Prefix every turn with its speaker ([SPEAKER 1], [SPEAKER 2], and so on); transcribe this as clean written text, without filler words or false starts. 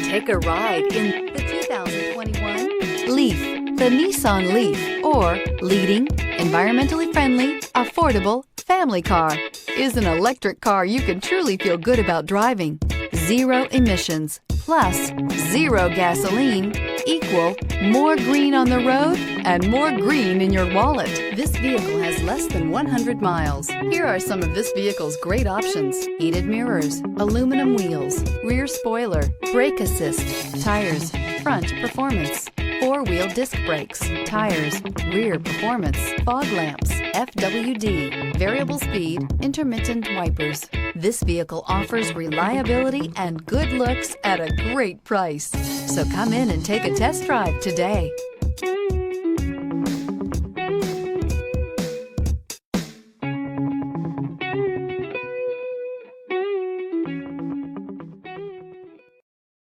[SPEAKER 1] Take a ride in the 2021 Leaf. The Nissan Leaf, or leading, environmentally friendly, affordable family car, is an electric car you can truly feel good about driving. Zero emissions plus zero gasoline equal more green on the road and more green in your wallet. This vehicle has less than 100 miles. Here are some of this vehicle's great options: heated mirrors, aluminum wheels, rear spoiler, brake assist, tires, front performance, four-wheel disc brakes, tires, rear performance, fog lamps, FWD, variable speed, intermittent wipers. This vehicle offers reliability and good looks at a great price. So come in and take a test drive today.